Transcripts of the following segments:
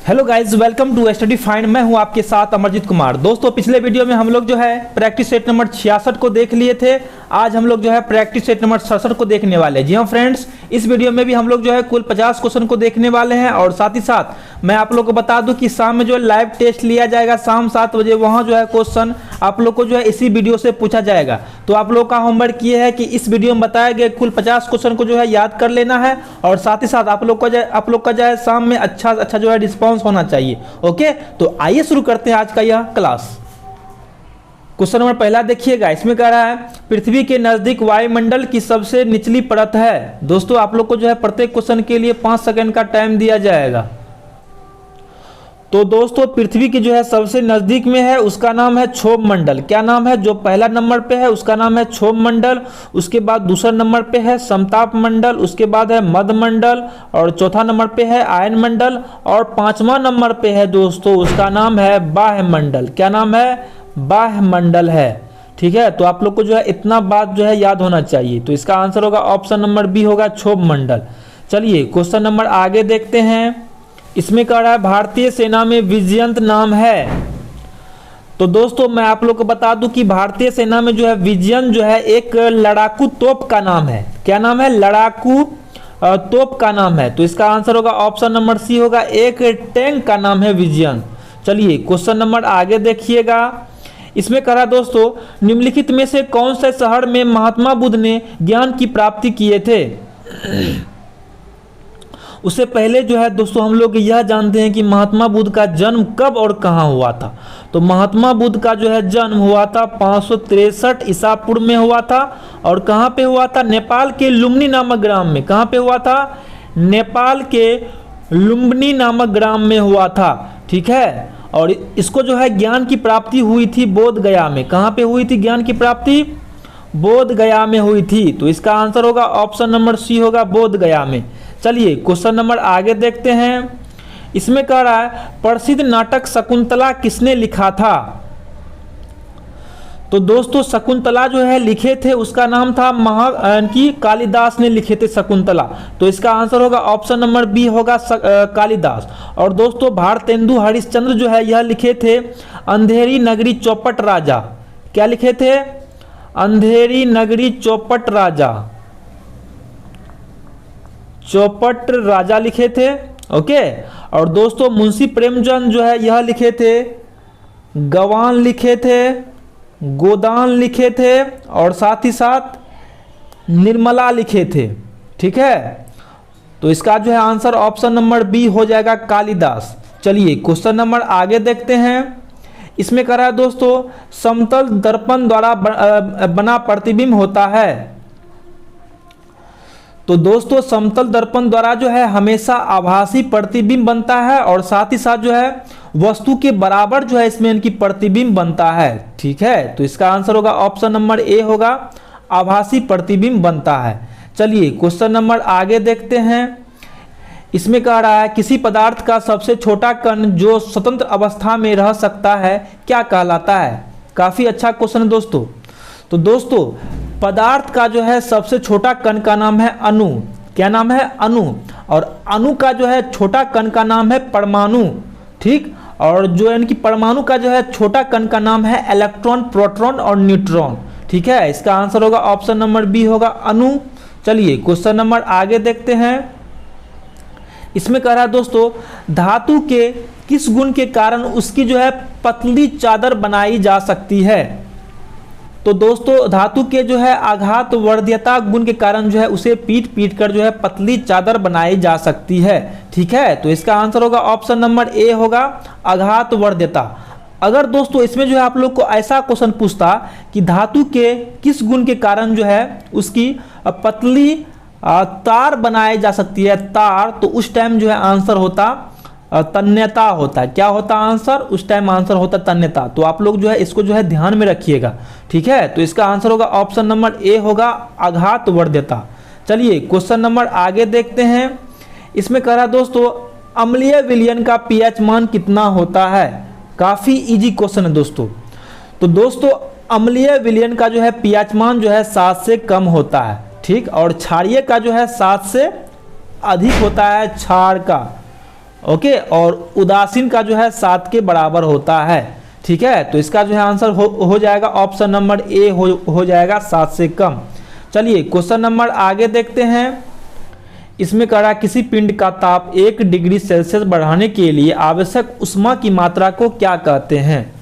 Hello guys, welcome to study find. मैं हूं आपके साथ अमरजीत कुमार। दोस्तों, पिछले वीडियो में हम लोग जो है प्रैक्टिस सेट नंबर 66 को देख लिए थे। आज हम लोग जो है प्रैक्टिस सेट नंबर 67 को देखने वाले हैं। जी हाँ फ्रेंड्स, इस वीडियो में भी हम लोग जो है कुल 50 क्वेश्चन को देखने वाले हैं। और साथ ही साथ मैं आप लोग को बता दूं कि शाम में जो लाइव टेस्ट लिया जाएगा शाम 7 बजे, वहां जो है क्वेश्चन आप लोग को जो है इसी वीडियो से पूछा जाएगा। तो आप लोग का होमवर्क ये है कि इस वीडियो में बताए गए कुल 50 क्वेश्चन को जो है याद कर लेना है। और साथ ही साथ आप लोग का जो है शाम में अच्छा जो है रिस्पॉन्स होना चाहिए। ओके, तो आइए शुरू करते हैं आज का यह क्लास। क्वेश्चन नंबर पहला देखिएगा। इसमें कह रहा है पृथ्वी के नजदीक वायुमंडल की सबसे निचली परत है। दोस्तों, आप लोग को जो है प्रत्येक क्वेश्चन के लिए 5 सेकंड का टाइम दिया जाएगा। तो दोस्तों, पृथ्वी की जो है सबसे नजदीक में है उसका नाम है क्षोभ मंडल। क्या नाम है? जो पहला नंबर पे है उसका नाम है क्षोभ मंडल। उसके बाद दूसरा नंबर पे है समताप मंडल। उसके बाद है मध्य मंडल। और चौथा नंबर पे है आयन मंडल। और 5वां नंबर पे है दोस्तों, उसका नाम है बाह्य मंडल। क्या नाम है? बाह्य मंडल है। ठीक है, तो आप लोग को जो है इतना बात जो है याद होना चाहिए। तो इसका आंसर होगा ऑप्शन नंबर बी होगा क्षोभ मंडल। चलिए क्वेश्चन नंबर आगे देखते हैं। इसमें कह रहा है भारतीय सेना में विजयंत नाम है। तो दोस्तों, मैं आप लोग को बता दूं कि भारतीय सेना में जो है विजयंत जो है एक लड़ाकू तोप का नाम है। क्या नाम है? लड़ाकू तोप का नाम है। तो इसका आंसर होगा ऑप्शन नंबर सी होगा, एक टैंक का नाम है विजयंत। चलिए क्वेश्चन नंबर आगे देखिएगा। इसमें कह रहा है दोस्तों, निम्नलिखित में से कौन से शहर में महात्मा बुद्ध ने ज्ञान की प्राप्ति किए थे? उससे पहले जो है दोस्तों हम लोग यह जानते हैं कि महात्मा बुद्ध का जन्म कब और कहां हुआ था। तो महात्मा बुद्ध का जो है जन्म हुआ था 563 ईसा पूर्व में हुआ था। और कहां पे हुआ था? नेपाल के लुम्बिनी नामक ग्राम में। कहां पे हुआ था? नेपाल के लुम्बिनी नामक ग्राम में हुआ था। ठीक है, और इसको जो है ज्ञान की प्राप्ति हुई थी बोध गया में। कहां पे हुई थी ज्ञान की प्राप्ति? बोध गया में हुई थी। तो इसका आंसर होगा ऑप्शन नंबर सी होगा, बोध गया में। चलिए क्वेश्चन नंबर आगे देखते हैं। इसमें कह रहा है प्रसिद्ध नाटक शकुंतला किसने लिखा था? तो दोस्तों, शकुंतला जो है लिखे थे उसका नाम था कालिदास ने लिखे थे शकुंतला। तो इसका आंसर होगा ऑप्शन नंबर बी होगा कालिदास। और दोस्तों, भारतेंदु हरिश्चंद्र जो है यह लिखे थे अंधेरी नगरी चौपट राजा। क्या लिखे थे? अंधेरी नगरी चौपट राजा। चौपट राजा लिखे थे। ओके, और दोस्तों मुंशी प्रेमचंद जो है यह लिखे थे गवान लिखे थे, गोदान लिखे थे, और साथ ही साथ निर्मला लिखे थे। ठीक है, तो इसका जो है आंसर ऑप्शन नंबर बी हो जाएगा कालिदास। चलिए क्वेश्चन नंबर आगे देखते हैं। इसमें कह रहा है दोस्तों, समतल दर्पण द्वारा बना प्रतिबिंब होता है। तो दोस्तों, समतल दर्पण द्वारा जो है हमेशा आभासी प्रतिबिंब बनता है। और साथ ही साथ जो है वस्तु के बराबर जो है इसमें इनकी प्रतिबिंब बनता है। ठीक है, तो इसका आंसर होगा ऑप्शन नंबर ए होगा, आभासी प्रतिबिंब बनता है। चलिए क्वेश्चन नंबर आगे देखते हैं। इसमें कह रहा है किसी पदार्थ का सबसे छोटा कण जो स्वतंत्र अवस्था में रह सकता है क्या कहलाता है? काफी अच्छा क्वेश्चन है दोस्तों। तो दोस्तों, पदार्थ का जो है सबसे छोटा कण का नाम है अणु। क्या नाम है? अणु। और अणु का जो है छोटा कण का नाम है परमाणु। ठीक, और जो इनकी परमाणु का जो है छोटा कण का नाम है इलेक्ट्रॉन, प्रोटॉन और न्यूट्रॉन। ठीक है, इसका आंसर होगा ऑप्शन नंबर बी होगा अणु। चलिए क्वेश्चन नंबर आगे देखते हैं। इसमें कह रहा है दोस्तों, धातु के किस गुण के कारण उसकी जो है पतली चादर बनाई जा सकती है? तो दोस्तों, धातु के जो है आघात वर्ध्यता गुण के कारण जो है उसे पीट कर जो है पतली चादर बनाई जा सकती है। ठीक है, तो इसका आंसर होगा ऑप्शन नंबर ए होगा आघात वर्ध्यता। अगर दोस्तों इसमें जो है आप लोग को ऐसा क्वेश्चन पूछता कि धातु के किस गुण के कारण जो है उसकी पतली तार बनाई जा सकती है, तार, तो उस टाइम जो है आंसर होता तन्यता होता। क्या होता आंसर? उस टाइम आंसर होता तन्यता। तो आप लोग जो है इसको जो है ध्यान में रखिएगा। ठीक है, तो इसका आंसर होगा ऑप्शन नंबर ए होगा आघात वर्ध्यता। चलिए क्वेश्चन नंबर आगे देखते हैं। इसमें कह रहा दोस्तों, अम्लीय विलयन का पीएच मान कितना होता है? काफी इजी क्वेश्चन है दोस्तों। तो दोस्तों, अम्लीय विलयन का जो है पीएच मान जो है 7 से कम होता है। ठीक, और क्षारीय का जो है 7 से अधिक होता है क्षार का। ओके, और उदासीन का जो है 7 के बराबर होता है। ठीक है, तो इसका जो है आंसर हो जाएगा ऑप्शन नंबर ए हो जाएगा 7 से कम। चलिए क्वेश्चन नंबर आगे देखते हैं। इसमें कह रहा है किसी पिंड का ताप 1 डिग्री सेल्सियस बढ़ाने के लिए आवश्यक ऊष्मा की मात्रा को क्या कहते हैं।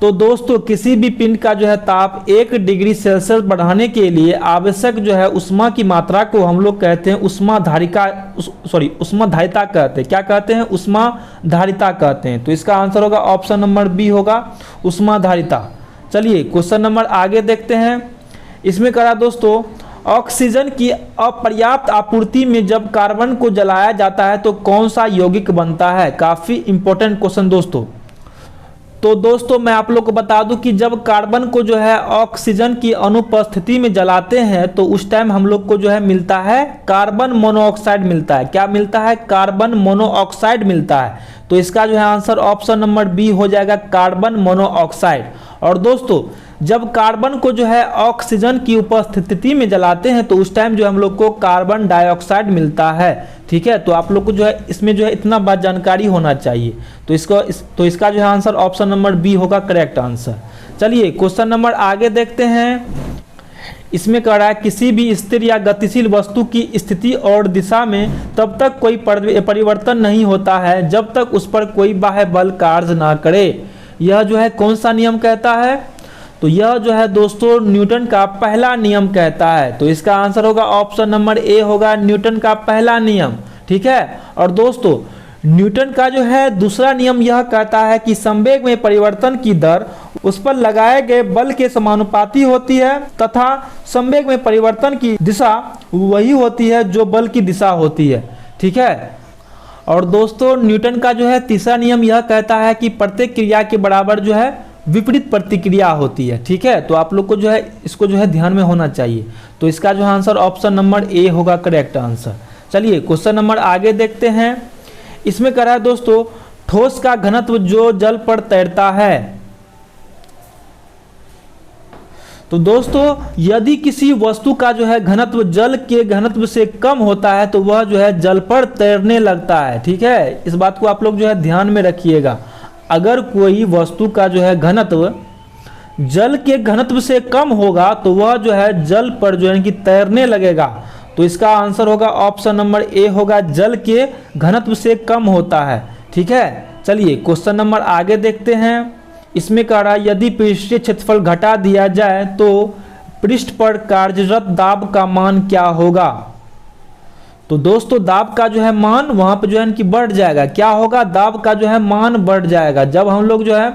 तो दोस्तों किसी भी पिंड का जो है ताप 1 डिग्री सेल्सियस बढ़ाने के लिए आवश्यक जो है ऊष्मा की मात्रा को हम लोग कहते हैं ऊष्माधारिता कहते हैं। क्या कहते हैं? ऊष्माधारिता कहते हैं। तो इसका आंसर होगा ऑप्शन नंबर बी होगा ऊष्माधारिता। चलिए क्वेश्चन नंबर आगे देखते हैं। इसमें कह रहा दोस्तों ऑक्सीजन की अपर्याप्त आपूर्ति में जब कार्बन को जलाया जाता है तो कौन सा यौगिक बनता है। काफी इंपॉर्टेंट क्वेश्चन दोस्तों। तो दोस्तों मैं आप लोग को बता दूं कि जब कार्बन को जो है ऑक्सीजन की अनुपस्थिति में जलाते हैं तो उस टाइम हम लोग को जो है मिलता है कार्बन मोनोऑक्साइड मिलता है। क्या मिलता है? कार्बन मोनोऑक्साइड मिलता है। तो इसका जो है आंसर ऑप्शन नंबर बी हो जाएगा कार्बन मोनोऑक्साइड। और दोस्तों जब कार्बन को जो है ऑक्सीजन की उपस्थिति में जलाते हैं तो उस टाइम जो हम लोग को कार्बन डाइऑक्साइड मिलता है। ठीक है, तो आप लोग को जो है इसमें जो है इतना बात जानकारी होना चाहिए। तो इसका जो है आंसर ऑप्शन नंबर बी होगा करेक्ट आंसर। चलिए क्वेश्चन नंबर आगे देखते हैं। इसमें कह रहा है किसी भी स्थिर या गतिशील वस्तु की स्थिति और दिशा में तब तक कोई परिवर्तन नहीं होता है जब तक उस पर कोई बाह्य बल कार्य ना करे। यह जो है कौन सा नियम कहता है? तो यह जो है दोस्तों न्यूटन का पहला नियम कहता है। तो इसका आंसर होगा ऑप्शन नंबर ए होगा न्यूटन का पहला नियम। ठीक है, और दोस्तों न्यूटन का जो है दूसरा नियम यह कहता है कि संवेग में परिवर्तन की दर उस पर लगाए गए बल के समानुपाती होती है तथा संवेग में परिवर्तन की दिशा वही होती है जो बल की दिशा होती है। ठीक है, और दोस्तों न्यूटन का जो है तीसरा नियम यह कहता है कि प्रत्येक क्रिया के बराबर जो है विपरीत प्रतिक्रिया होती है। ठीक है, तो आप लोग को जो है इसको जो है ध्यान में होना चाहिए। तो इसका जो आंसर ऑप्शन नंबर ए होगा करेक्ट आंसर। चलिए क्वेश्चन नंबर आगे देखते हैं। इसमें कह रहा है दोस्तों ठोस का घनत्व जो जल पर तैरता है। तो दोस्तों यदि किसी वस्तु का जो है घनत्व जल के घनत्व से कम होता है तो वह जो है जल पर तैरने लगता है। ठीक है, इस बात को आप लोग जो है ध्यान में रखिएगा। अगर कोई वस्तु का जो है घनत्व जल के घनत्व से कम होगा तो वह जो है जल पर जो है कि तैरने लगेगा। तो इसका आंसर होगा ऑप्शन नंबर ए होगा जल के घनत्व से कम होता है। ठीक है, चलिए क्वेश्चन नंबर आगे देखते हैं। इसमें कह रहा है यदि पृष्ठीय क्षेत्रफल घटा दिया जाए तो पृष्ठ पर कार्यरत दाब का मान क्या होगा। तो दोस्तों दाब का जो है मान वहां पर जो है कि बढ़ जाएगा। क्या होगा? दाब का जो है मान बढ़ जाएगा। जब हम लोग जो है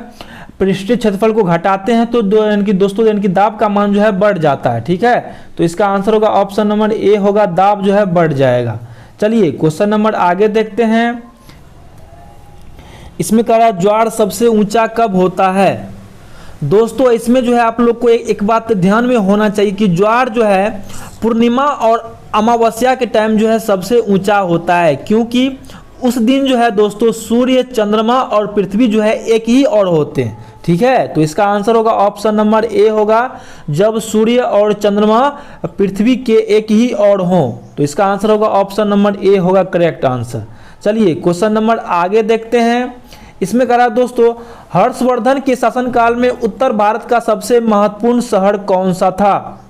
पृष्ठीय क्षेत्रफल को घटाते हैं तो दोस्तों दाब का मान जो है बढ़ जाता है। ठीक है, तो इसका आंसर होगा ऑप्शन नंबर ए होगा दाब जो है बढ़ जाएगा। चलिए क्वेश्चन नंबर आगे देखते हैं। इसमें कह रहा है ज्वार सबसे ऊंचा कब होता है। दोस्तों इसमें जो है आप लोग को एक बात ध्यान में होना चाहिए कि ज्वार जो है पूर्णिमा और अमावस्या के टाइम जो है सबसे ऊंचा होता है, क्योंकि उस दिन जो है दोस्तों सूर्य, चंद्रमा और पृथ्वी जो है एक ही और होते हैं। ठीक है, तो इसका आंसर होगा ऑप्शन नंबर ए होगा जब सूर्य और चंद्रमा पृथ्वी के एक ही और हों। तो इसका आंसर होगा ऑप्शन नंबर ए होगा करेक्ट आंसर। चलिए क्वेश्चन नंबर आगे देखते हैं। इसमें कह रहा है दोस्तों हर्षवर्धन के शासनकाल में उत्तर भारत का सबसे महत्वपूर्ण शहर कौन सा था।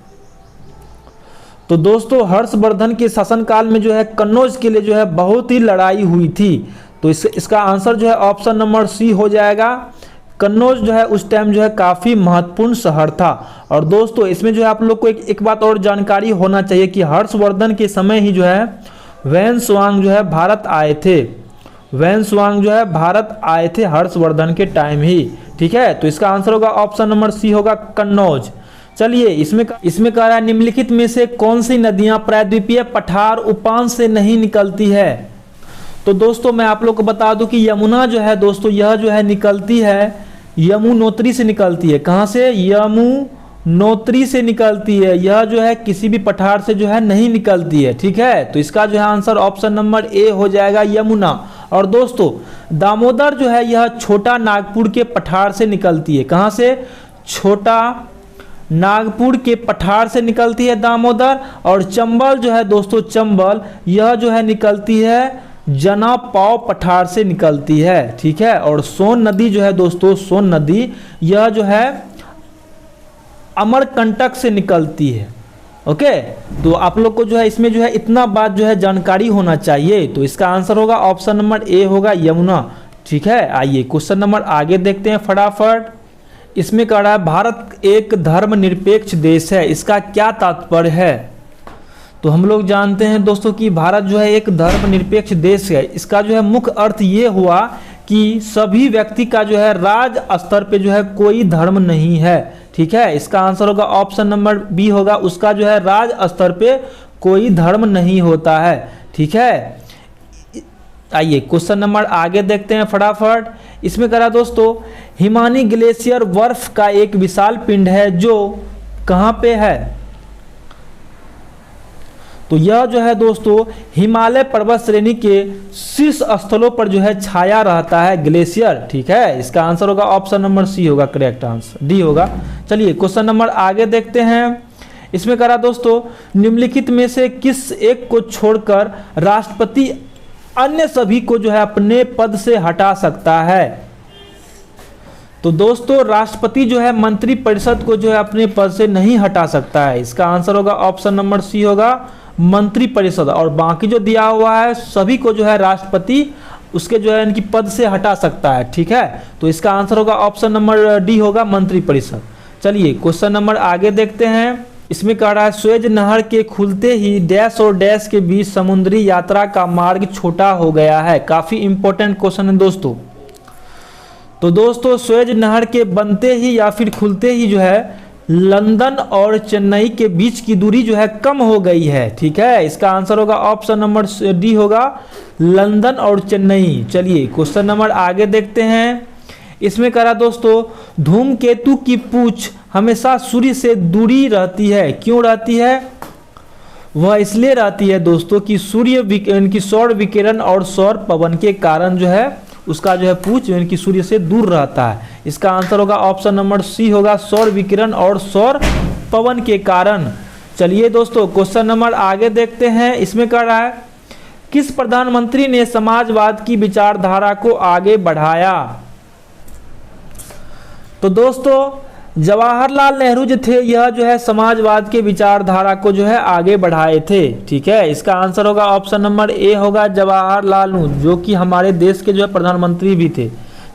तो दोस्तों हर्षवर्धन के शासनकाल में जो है कन्नौज के लिए जो है बहुत ही लड़ाई हुई थी। तो इसका आंसर जो है ऑप्शन नंबर सी हो जाएगा। कन्नौज जो है उस टाइम जो है काफ़ी महत्वपूर्ण शहर था। और दोस्तों इसमें जो है आप लोग को एक बात और जानकारी होना चाहिए कि हर्षवर्धन के समय ही जो है वैन-त्सवांग जो है भारत आए थे। वैन-त्सवांग जो है भारत आए थे हर्षवर्धन के टाइम ही। ठीक है, तो इसका आंसर होगा ऑप्शन नंबर सी होगा कन्नौज। चलिए इसमें कह रहा है निम्नलिखित में से कौन सी नदियां प्रायद्वीपीय पठार उपांश से नहीं निकलती है। तो दोस्तों मैं आप लोग को बता दूं कि यमुना जो है दोस्तों यह जो है निकलती है यमुनोत्री से निकलती है। कहां से? यमुनोत्री से निकलती है। यह जो है किसी भी पठार से जो है नहीं निकलती है। ठीक है, तो इसका जो है आंसर ऑप्शन नंबर ए हो जाएगा यमुना। और दोस्तों दामोदर जो है यह छोटा नागपुर के पठार से निकलती है। कहां से? छोटा नागपुर के पठार से निकलती है दामोदर। और चंबल जो है दोस्तों चंबल यह जो है निकलती है जना पाव पठार से निकलती है, ठीक है। और सोन नदी जो है दोस्तों, सोन नदी यह जो है अमरकंटक से निकलती है। ओके, तो आप लोग को जो है इसमें जो है इतना बात जो है जानकारी होना चाहिए। तो इसका आंसर होगा ऑप्शन नंबर ए होगा यमुना, ठीक है। आइए क्वेश्चन नंबर आगे देखते हैं फटाफट। इसमें कह रहा है भारत एक धर्मनिरपेक्ष देश है, इसका क्या तात्पर्य है? तो हम लोग जानते हैं दोस्तों कि भारत जो है एक धर्मनिरपेक्ष देश है। इसका जो है मुख्य अर्थ ये हुआ कि सभी व्यक्ति का जो है राज स्तर पे जो है कोई धर्म नहीं है, ठीक है। इसका आंसर होगा ऑप्शन नंबर बी होगा, उसका जो है राज स्तर पे कोई धर्म नहीं होता है, ठीक है। आइए क्वेश्चन नंबर आगे देखते हैं फटाफट। इसमें करा दोस्तों हिमानी ग्लेशियर बर्फ का एक विशाल पिंड है जो कहाँ पे है? तो यह जो है दोस्तों हिमालय पर्वत श्रेणी के शीर्ष स्थलों पर जो है छाया रहता है ग्लेशियर, ठीक है। इसका आंसर होगा ऑप्शन नंबर सी होगा, करेक्ट आंसर डी होगा। चलिए क्वेश्चन नंबर आगे देखते हैं। इसमें करा दोस्तों निम्नलिखित में से किस एक को छोड़कर राष्ट्रपति अन्य सभी को जो है अपने पद से हटा सकता है? तो दोस्तों राष्ट्रपति जो है मंत्रिपरिषद को जो है अपने पद से नहीं हटा सकता है। इसका आंसर होगा ऑप्शन नंबर सी होगा, मंत्रिपरिषद। और बाकी जो दिया हुआ है सभी को जो है राष्ट्रपति उसके जो है इनकी पद से हटा सकता है, ठीक है। तो इसका आंसर होगा ऑप्शन नंबर डी होगा, मंत्रिपरिषद। चलिए क्वेश्चन नंबर आगे देखते हैं। इसमें कह रहा है स्वेज नहर के खुलते ही डैश और डैश के बीच समुद्री यात्रा का मार्ग छोटा हो गया है। काफी इंपॉर्टेंट क्वेश्चन है दोस्तों। तो दोस्तों स्वेज नहर के बनते ही या फिर खुलते ही जो है लंदन और चेन्नई के बीच की दूरी जो है कम हो गई है, ठीक है। इसका आंसर होगा ऑप्शन नंबर डी होगा, लंदन और चेन्नई। चलिए क्वेश्चन नंबर आगे देखते हैं। इसमें करा दोस्तों धूमकेतु की पूंछ हमेशा सूर्य से दूरी रहती है, क्यों रहती है? वह इसलिए रहती है दोस्तों कि सूर्य इनकी सौर विकिरण और सौर पवन के कारण जो है उसका जो है पूंछ इनकी सूर्य से दूर रहता है। इसका आंसर होगा ऑप्शन नंबर सी होगा, सौर विकिरण और सौर पवन के कारण। चलिए दोस्तों क्वेश्चन नंबर आगे देखते हैं। इसमें कह रहा है किस प्रधानमंत्री ने समाजवाद की विचारधारा को आगे बढ़ाया? तो दोस्तों जवाहरलाल नेहरू जो थे यह जो है समाजवाद के विचारधारा को जो है आगे बढ़ाए थे, ठीक है। इसका आंसर होगा ऑप्शन नंबर ए होगा, जवाहरलाल नेहरू, जो कि हमारे देश के जो है प्रधानमंत्री भी थे।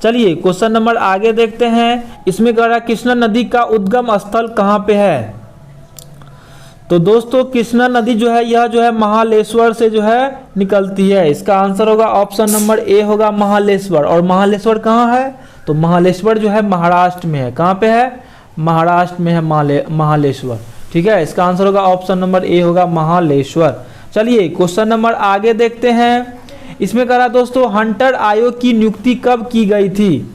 चलिए क्वेश्चन नंबर आगे देखते हैं। इसमें कह रहा है कृष्णा नदी का उद्गम स्थल कहाँ पे है? तो दोस्तों कृष्णा नदी जो है यह जो है महालेश्वर से जो है निकलती है। इसका आंसर होगा ऑप्शन नंबर ए होगा, महालेश्वर। और महालेश्वर कहाँ है? तो महालेश्वर जो है महाराष्ट्र में है। कहाँ पे है? महाराष्ट्र में है महालेश्वर, ठीक है। इसका आंसर होगा ऑप्शन नंबर ए होगा, महालेश्वर। चलिए क्वेश्चन नंबर आगे देखते हैं। इसमें कह रहा दोस्तों हंटर आयोग की नियुक्ति कब की गई थी?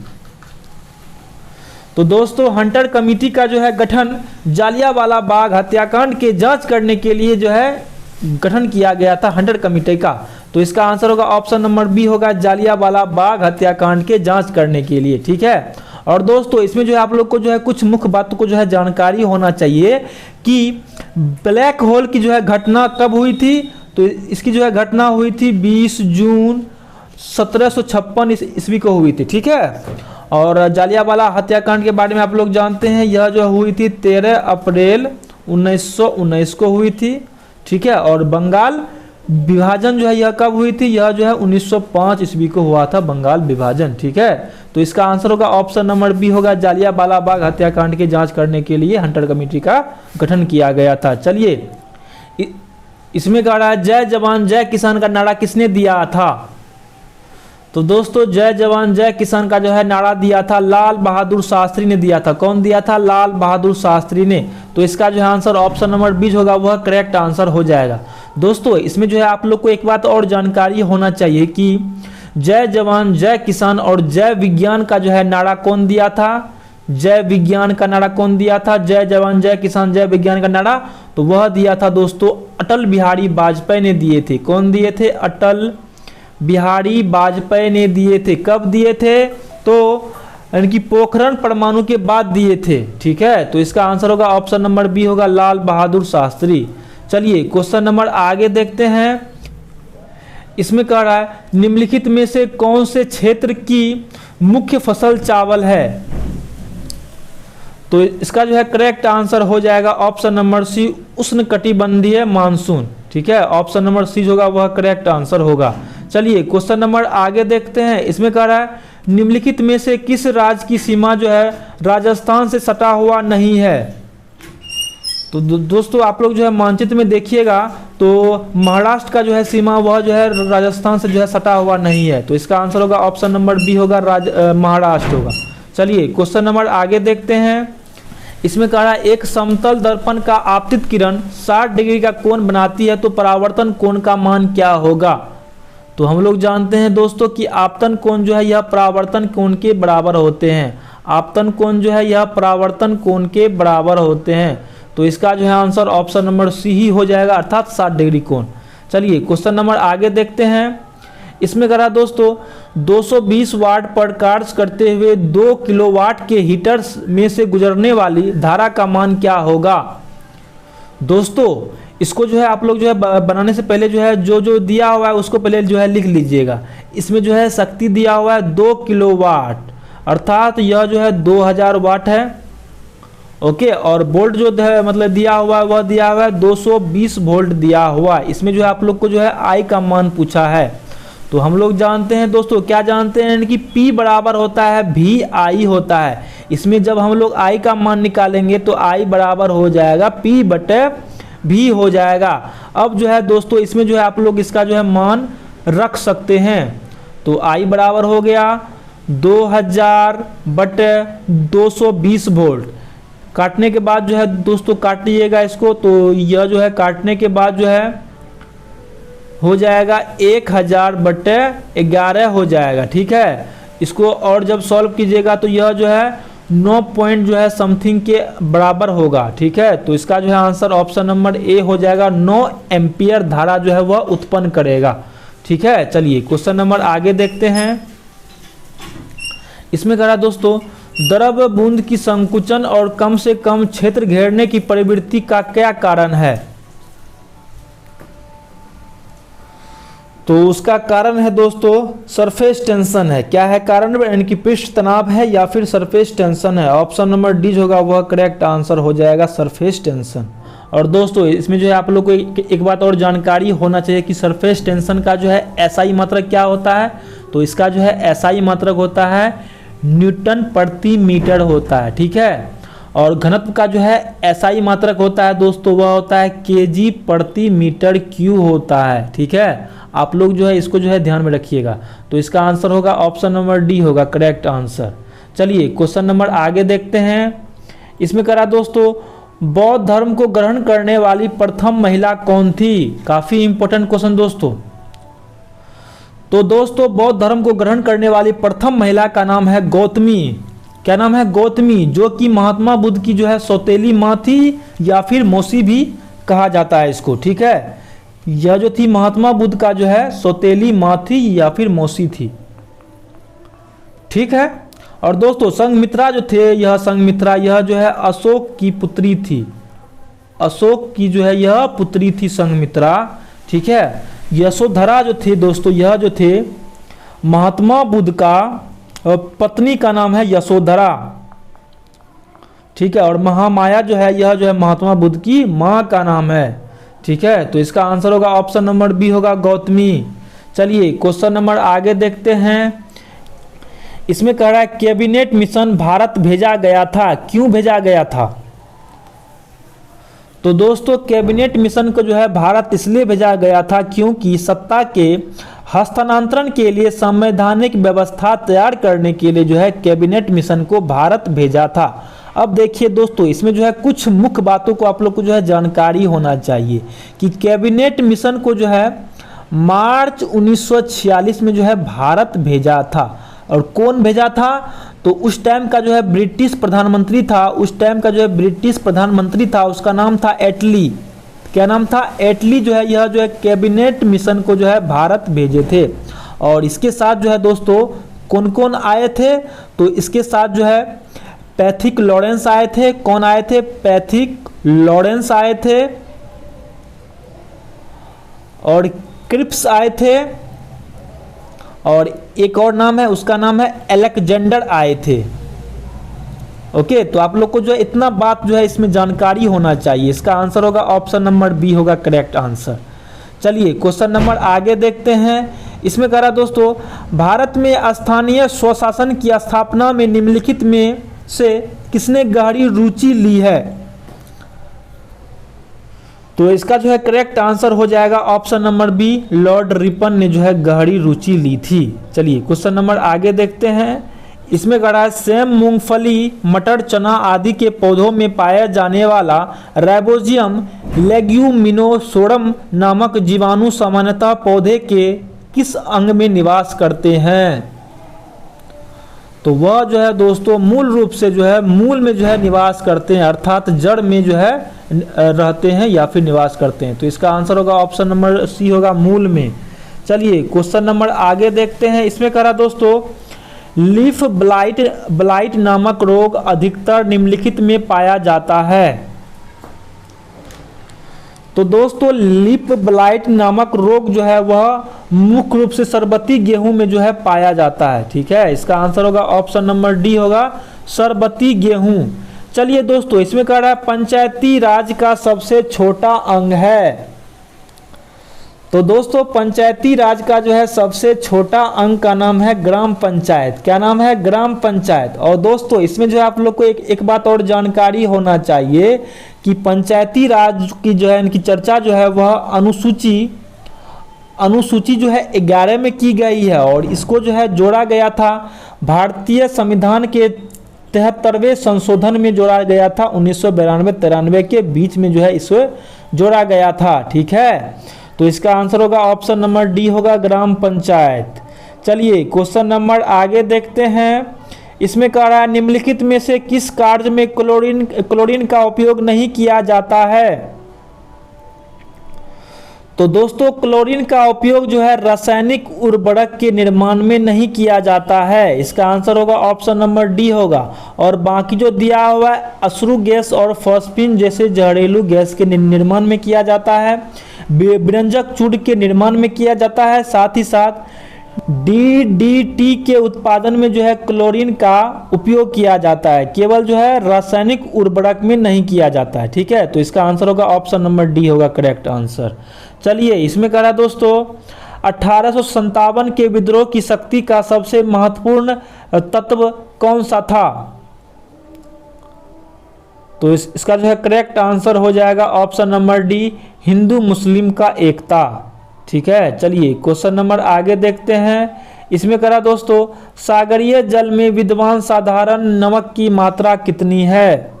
तो दोस्तों हंटर कमेटी का जो है गठन जालियांवाला बाग हत्याकांड के जांच करने के लिए जो है गठन किया गया था, हंटर कमेटी का। तो इसका आंसर होगा ऑप्शन नंबर बी होगा, जालियांवाला बाग हत्याकांड के जांच करने के लिए, ठीक है। और दोस्तों इसमें जो है आप लोग को जो है कुछ मुख्य बातों को जो है जानकारी होना चाहिए कि ब्लैक होल की जो है घटना कब हुई थी? तो इसकी जो है घटना हुई थी 20 जून 1756 ईस्वी को हुई थी, ठीक है। और जालियांवाला हत्याकांड के बारे में आप लोग जानते हैं, यह जो हुई थी 13 अप्रैल 1919 को हुई थी, ठीक है। और बंगाल विभाजन जो है यह कब हुई थी? यह जो है 1905 ईस्वी को हुआ था बंगाल विभाजन, ठीक है। तो इसका आंसर होगा ऑप्शन नंबर बी होगा, जालियांवाला बाग हत्याकांड की जांच करने के लिए हंटर कमेटी का गठन किया गया था। चलिए इसमें कह रहा है जय जवान जय किसान का नारा किसने दिया था? तो दोस्तों जय जवान जय किसान का जो है नारा दिया था लाल बहादुर शास्त्री ने दिया था। कौन दिया था? लाल बहादुर शास्त्री ने। तो इसका जो है आंसर ऑप्शन नंबर बी होगा, वह करेक्ट आंसर हो जाएगा। दोस्तों इसमें जो है आप लोग को एक बात और जानकारी होना चाहिए कि जय जवान जय किसान और जय विज्ञान का जो है नारा कौन दिया था? जय विज्ञान का नारा कौन दिया था? जय जवान जय किसान जय विज्ञान का नारा तो वह दिया था दोस्तों अटल बिहारी वाजपेयी ने दिए थे। कौन दिए थे? अटल बिहारी वाजपेयी ने दिए थे। कब दिए थे? तो इनकी पोखरण परमाणु के बाद दिए थे, ठीक है। तो इसका आंसर होगा ऑप्शन नंबर बी होगा, लाल बहादुर शास्त्री। चलिए क्वेश्चन नंबर आगे देखते हैं। इसमें कह रहा है निम्नलिखित में से कौन से क्षेत्र की मुख्य फसल चावल है। तो इसका जो है करेक्ट आंसर हो जाएगा ऑप्शन नंबर सी, उष्णकटिबंधीय मानसून। ठीक है, ऑप्शन नंबर सी होगा वह करेक्ट आंसर होगा। चलिए क्वेश्चन नंबर आगे देखते हैं। इसमें कह रहा है निम्नलिखित में से किस राज्य की सीमा जो है राजस्थान से सटा हुआ नहीं है। तो दोस्तों आप लोग जो है मानचित्र में देखिएगा तो महाराष्ट्र का जो है सीमा वह जो है राजस्थान से जो है सटा हुआ नहीं है। तो इसका आंसर होगा ऑप्शन नंबर बी होगा, महाराष्ट्र होगा। चलिए क्वेश्चन नंबर आगे देखते हैं। इसमें कह रहा है एक समतल दर्पण का आपतित किरण 60 डिग्री का कोण बनाती है तो परावर्तन कोण का मान क्या होगा। तो हम लोग जानते हैं दोस्तों कि आपतन कोण जो है यह परावर्तन कोण के बराबर होते हैं। आपतन कोण जो है यह परावर्तन कोण के बराबर होते हैं। तो इसका जो है आंसर ऑप्शन नंबर सी ही हो जाएगा, अर्थात 60 डिग्री कोण। चलिए क्वेश्चन नंबर आगे देखते हैं। इसमें करा दोस्तों 220 वाट पर कार्य करते हुए 2 किलोवाट के हीटर में से गुजरने वाली धारा का मान क्या होगा। दोस्तों इसको जो है आप लोग जो है बनाने से पहले जो है जो दिया हुआ है उसको पहले जो है लिख लीजिएगा। इसमें जो है शक्ति दिया हुआ है 2 किलोवाट, अर्थात यह जो है 2000 वाट है। ओके, और वोल्ट जो है मतलब दिया हुआ है वह दिया हुआ है 220 वोल्ट दिया हुआ है। इसमें जो है आप लोग को जो है आई का मान पूछा है। तो हम लोग जानते हैं दोस्तों, क्या जानते हैं कि P बराबर होता है भी आई होता है। इसमें जब हम लोग आई का मान निकालेंगे तो आई बराबर हो जाएगा P बटे भी हो जाएगा। अब जो है दोस्तों इसमें जो है आप लोग इसका जो है मान रख सकते हैं। तो आई बराबर हो गया 2000 बटे 220 वोल्ट। काटने के बाद जो है दोस्तों काटिएगा इसको, तो यह जो है काटने के बाद जो है हो जाएगा 1000 बटे 11 हो जाएगा। ठीक है, इसको और जब सॉल्व कीजिएगा तो यह जो है 9 पॉइंट जो है समथिंग के बराबर होगा। ठीक है, तो इसका जो है आंसर ऑप्शन नंबर ए हो जाएगा। 9 एम्पियर धारा जो है वह उत्पन्न करेगा। ठीक है, चलिए क्वेश्चन नंबर आगे देखते हैं। इसमें करा दोस्तों द्रव बूंद की संकुचन और कम से कम क्षेत्र घेरने की प्रवृत्ति का क्या कारण है। तो उसका कारण है दोस्तों सरफेस टेंशन है। क्या है कारण, यानी कि पृष्ठ तनाव है या फिर सरफेस टेंशन है। ऑप्शन नंबर डी होगा वह करेक्ट आंसर हो जाएगा, सरफेस टेंशन। और दोस्तों इसमें जो है आप लोग को एक बात और जानकारी होना चाहिए कि सरफेस टेंशन का जो है एसआई मात्रक क्या होता है। तो इसका जो है एसआई मात्रक होता है न्यूटन प्रति मीटर होता है। ठीक है, और घनत्व का जो है एसआई मात्रक होता है दोस्तों वह होता है केजी प्रति मीटर क्यू होता है। ठीक है, आप लोग जो है इसको जो है ध्यान में रखिएगा। तो इसका आंसर होगा ऑप्शन नंबर डी होगा करेक्ट आंसर। चलिए क्वेश्चन नंबर आगे देखते हैं। इसमें करा दोस्तों बौद्ध धर्म को ग्रहण करने वाली प्रथम महिला कौन थी। काफी इंपॉर्टेंट क्वेश्चन दोस्तों। तो दोस्तों बौद्ध धर्म को ग्रहण करने वाली प्रथम महिला का नाम है गौतमी। क्या नाम है, गौतमी, जो कि महात्मा बुद्ध की जो है सौतेली माँ थी या फिर मौसी भी कहा जाता है इसको। ठीक है, यह जो थी महात्मा बुद्ध का जो है सौतेली माँ थी या फिर मौसी थी। ठीक है, और दोस्तों संघमित्रा जो थे, यह संघमित्रा यह जो है अशोक की पुत्री थी। अशोक की जो है यह पुत्री थी संघमित्रा। ठीक है, यशोधरा जो थे दोस्तों, यह जो थे महात्मा बुद्ध का पत्नी का नाम है यशोधरा। ठीक है, और महामाया जो है यह जो है महात्मा बुद्ध की माँ का नाम है। ठीक है, तो इसका आंसर होगा ऑप्शन नंबर बी होगा गौतमी। चलिए क्वेश्चन नंबर आगे देखते हैं। इसमें कह रहा है कैबिनेट मिशन भारत भेजा गया था, क्यों भेजा गया था। तो दोस्तों कैबिनेट मिशन को जो है भारत इसलिए भेजा गया था क्योंकि सत्ता के हस्तांतरण के लिए संवैधानिक व्यवस्था तैयार करने के लिए जो है कैबिनेट मिशन को भारत भेजा था। अब देखिए दोस्तों इसमें जो है कुछ मुख्य बातों को आप लोग को जो है जानकारी होना चाहिए कि कैबिनेट मिशन को जो है मार्च 1946 में जो है भारत भेजा था। और कौन भेजा था, तो उस टाइम का जो है ब्रिटिश प्रधानमंत्री था, उस टाइम का जो है ब्रिटिश प्रधानमंत्री था, उसका नाम था एटली। क्या नाम था, एटली जो है यह जो है कैबिनेट मिशन को जो है भारत भेजे थे। और इसके साथ जो है दोस्तों कौन कौन आए थे, तो इसके साथ जो है पैथिक लॉरेंस आए थे। कौन आए थे, पैथिक लॉरेंस आए थे, और क्रिप्स आए थे, और एक और नाम है, उसका नाम है अलेक्जेंडर आए थे। ओके, तो आप लोग को जो है इतना बात जो है इसमें जानकारी होना चाहिए। इसका आंसर होगा ऑप्शन नंबर बी होगा करेक्ट आंसर। चलिए क्वेश्चन नंबर आगे देखते हैं। इसमें कह रहा दोस्तों, भारत में स्थानीय स्वशासन की स्थापना में निम्नलिखित में से किसने गहरी रुचि ली है? तो इसका जो है करेक्ट आंसर हो जाएगा option number B, Lord Ripon ने जो है गहरी रुचि ली थी। चलिए क्वेश्चन नंबर आगे देखते हैं। इसमें कह रहा है सेम, मूंगफली, मटर, चना आदि के पौधों में पाया जाने वाला राइबोजियम लेग्यूमिनोसोरम नामक जीवाणु सामान्यतः पौधे के किस अंग में निवास करते हैं? तो वह जो है दोस्तों मूल रूप से जो है मूल में जो है निवास करते हैं, अर्थात जड़ में जो है रहते हैं या फिर निवास करते हैं। तो इसका आंसर होगा ऑप्शन नंबर सी होगा मूल में। चलिए क्वेश्चन नंबर आगे देखते हैं। इसमें कह रहा दोस्तों, लीफ ब्लाइट नामक रोग अधिकतर निम्नलिखित में पाया जाता है। तो दोस्तों लीफ ब्लाइट नामक रोग जो है वह मुख्य रूप से सरबती गेहूं में जो है पाया जाता है। ठीक है, इसका आंसर होगा ऑप्शन नंबर डी होगा सरबती गेहूं। चलिए दोस्तों, इसमें कह रहा है पंचायती राज का सबसे छोटा अंग है। तो दोस्तों पंचायती राज का जो है सबसे छोटा अंग का नाम है ग्राम पंचायत। क्या नाम है? ग्राम पंचायत। और दोस्तों इसमें जो है आप लोग को एक बात और जानकारी होना चाहिए कि पंचायती राज की जो है इनकी चर्चा जो है वह अनुसूची जो है 11 में की गई है और इसको जो है जोड़ा गया था भारतीय संविधान के 73वें संशोधन में जोड़ा गया था। 1992-93 के बीच में जो है इसे जोड़ा गया था। ठीक है, तो इसका आंसर होगा ऑप्शन नंबर डी होगा ग्राम पंचायत। चलिए क्वेश्चन नंबर आगे देखते हैं। इसमें कह रहा है निम्नलिखित में से किस कार्य में क्लोरीन का उपयोग नहीं किया जाता है? तो दोस्तों क्लोरीन का उपयोग जो है रासायनिक उर्वरक के निर्माण में नहीं किया जाता है। इसका आंसर होगा ऑप्शन नंबर डी होगा। और बाकी जो दिया हुआ है अश्रु गैस और फॉस्फिन जैसे जहरीलू गैस के निर्माण में किया जाता है, व्यंजक चूर्ण के निर्माण में किया जाता है, साथ ही साथ डीडीटी के उत्पादन में जो है क्लोरीन का उपयोग किया जाता है, केवल जो है रासायनिक उर्वरक में नहीं किया जाता है। ठीक है, तो इसका आंसर होगा ऑप्शन नंबर डी होगा करेक्ट आंसर। चलिए इसमें कह रहा दोस्तों 1857 के विद्रोह की शक्ति का सबसे महत्वपूर्ण तत्व कौन सा था? तो इसका जो है करेक्ट आंसर हो जाएगा ऑप्शन नंबर डी, हिंदू मुस्लिम का एकता। ठीक है, चलिए क्वेश्चन नंबर आगे देखते हैं। इसमें करा दोस्तों सागरीय जल में विद्यमान साधारण नमक की मात्रा कितनी है?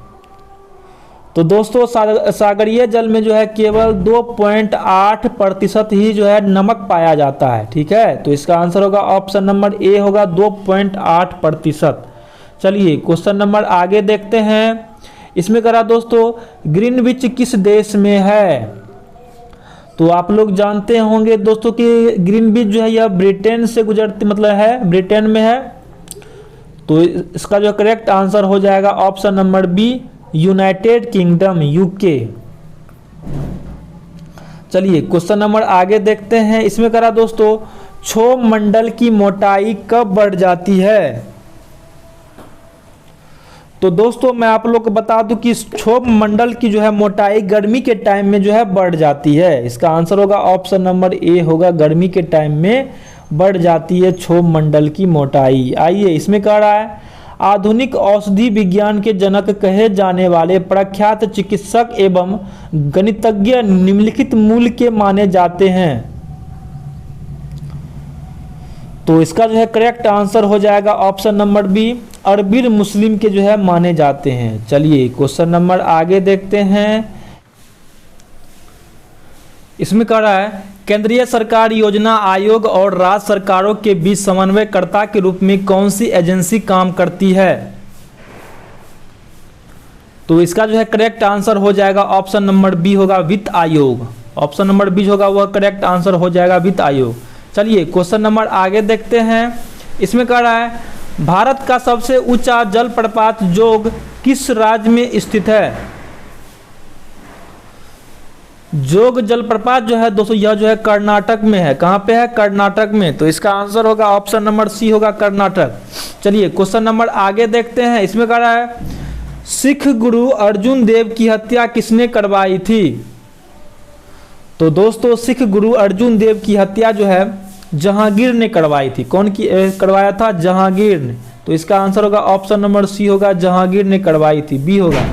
तो दोस्तों सागरीय जल में जो है केवल 2.8% ही जो है नमक पाया जाता है। ठीक है, तो इसका आंसर होगा ऑप्शन नंबर ए होगा 2.8%। चलिए क्वेश्चन नंबर आगे देखते हैं। इसमें करा दोस्तों ग्रीनविच किस देश में है? तो आप लोग जानते होंगे दोस्तों कि ग्रीनविच जो है यह ब्रिटेन से गुजरती मतलब है ब्रिटेन में है। तो इसका जो करेक्ट आंसर हो जाएगा option number B, United Kingdom UK. चलिए क्वेश्चन नंबर आगे देखते हैं। इसमें करा दोस्तों क्षोभ मंडल की मोटाई कब बढ़ जाती है? तो दोस्तों मैं आप लोग को बता दूं कि क्षोभ मंडल की जो है मोटाई गर्मी के टाइम में जो है बढ़ जाती है। इसका आंसर होगा ऑप्शन नंबर ए होगा, गर्मी के टाइम में बढ़ जाती है क्षोभ मंडल की मोटाई। आइए इसमें कह रहा है आधुनिक औषधि विज्ञान के जनक कहे जाने वाले प्रख्यात चिकित्सक एवं गणितज्ञ निम्नलिखित मूल के माने जाते हैं। तो इसका जो है करेक्ट आंसर हो जाएगा ऑप्शन नंबर बी, अरबिल मुस्लिम के जो है माने जाते हैं। चलिए क्वेश्चन नंबर आगे देखते हैं। इसमें कह रहा है केंद्रीय सरकार योजना आयोग और राज्य सरकारों के बीच समन्वयकर्ता के रूप में कौन सी एजेंसी काम करती है? तो इसका जो है करेक्ट आंसर हो जाएगा ऑप्शन नंबर बी होगा, वित्त आयोग। ऑप्शन नंबर बी होगा वह करेक्ट आंसर हो जाएगा, वित्त आयोग। चलिए क्वेश्चन नंबर आगे देखते हैं। इसमें कह रहा है भारत का सबसे ऊंचा जलप्रपात जोग किस राज्य में स्थित है? जोग जलप्रपात जो है दोस्तों यह जो है कर्नाटक में है। कहाँ पे है? कर्नाटक में। तो इसका आंसर होगा ऑप्शन नंबर सी होगा कर्नाटक। चलिए क्वेश्चन नंबर आगे देखते हैं। इसमें कह रहा है सिख गुरु अर्जुन देव की हत्या किसने करवाई थी? तो दोस्तों सिख गुरु अर्जुन देव की हत्या जो है जहांगीर ने करवाई थी। कौन की करवाया था? जहांगीर ने। तो इसका आंसर होगा ऑप्शन नंबर सी होगा जहांगीर ने करवाई थी, बी होगा।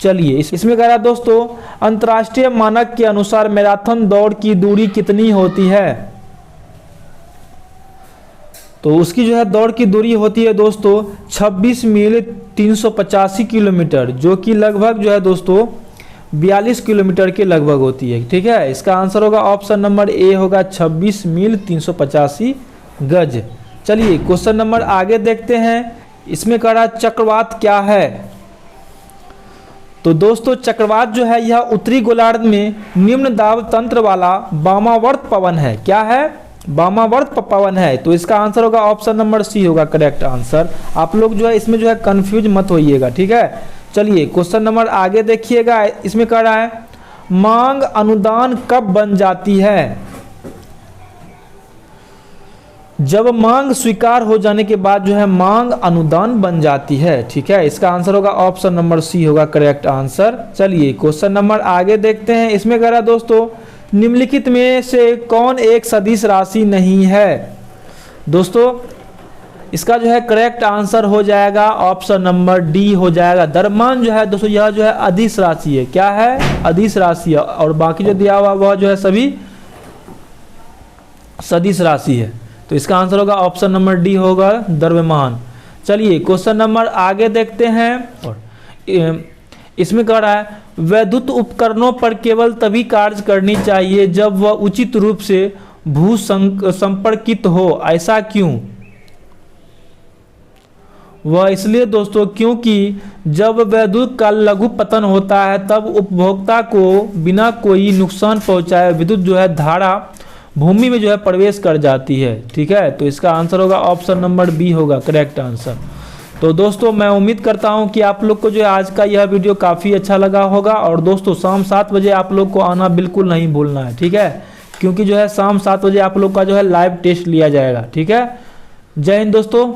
चलिए इसमें कह रहा है दोस्तों अंतर्राष्ट्रीय मानक के अनुसार मैराथन दौड़ की दूरी कितनी होती है? तो उसकी जो है दौड़ की दूरी होती है दोस्तों 26 मील 385 किलोमीटर, जो कि लगभग जो है दोस्तों 42 किलोमीटर के लगभग होती है। ठीक है, इसका आंसर होगा ऑप्शन नंबर ए होगा 26 मील 385 गज। चलिए क्वेश्चन नंबर आगे देखते हैं। इसमें कह रहा है चक्रवात क्या है? तो दोस्तों चक्रवात जो है यह उत्तरी गोलार्ध में निम्न दाब तंत्र वाला वामावर्त पवन है। क्या है? वामावर्त पवन है। तो इसका आंसर होगा ऑप्शन नंबर सी होगा करेक्ट आंसर। आप लोग जो है इसमें जो है कंफ्यूज मत होइएगा। ठीक है, चलिए क्वेश्चन नंबर आगे देखिएगा। इसमें कह रहा है मांग अनुदान कब बन जाती है? जब मांग स्वीकार हो जाने के बाद जो है मांग अनुदान बन जाती है। ठीक है, इसका आंसर होगा ऑप्शन नंबर सी होगा करेक्ट आंसर। चलिए क्वेश्चन नंबर आगे देखते हैं। इसमें कह रहा है दोस्तों निम्नलिखित में से कौन एक सदिश राशि नहीं है? दोस्तों इसका जो है करेक्ट आंसर हो जाएगा ऑप्शन नंबर डी हो जाएगा। द्रव्यमान जो है दोस्तों यह जो है अदिश राशि है। क्या है? अदिश राशि है। और बाकी जो दिया हुआ वह जो है सभी सदिश राशि है। तो इसका आंसर होगा ऑप्शन नंबर डी होगा द्रव्यमान। चलिए क्वेश्चन नंबर आगे देखते हैं। और इसमें कह रहा है वैद्युत उपकरणों पर केवल तभी कार्य करनी चाहिए जब वह उचित रूप से भू संपर्कित हो। ऐसा क्यों? वह इसलिए दोस्तों क्योंकि जब वैद्युत का लघु पतन होता है तब उपभोक्ता को बिना कोई नुकसान पहुंचाए विद्युत जो है धारा भूमि में जो है प्रवेश कर जाती है। ठीक है, तो इसका आंसर होगा ऑप्शन नंबर बी होगा करेक्ट आंसर। तो दोस्तों मैं उम्मीद करता हूं कि आप लोग को जो है आज का यह वीडियो काफ़ी अच्छा लगा होगा। और दोस्तों शाम 7 बजे आप लोग को आना बिल्कुल नहीं भूलना है। ठीक है, क्योंकि जो है शाम 7 बजे आप लोग का जो है लाइव टेस्ट लिया जाएगा। ठीक है, जय हिंद दोस्तों।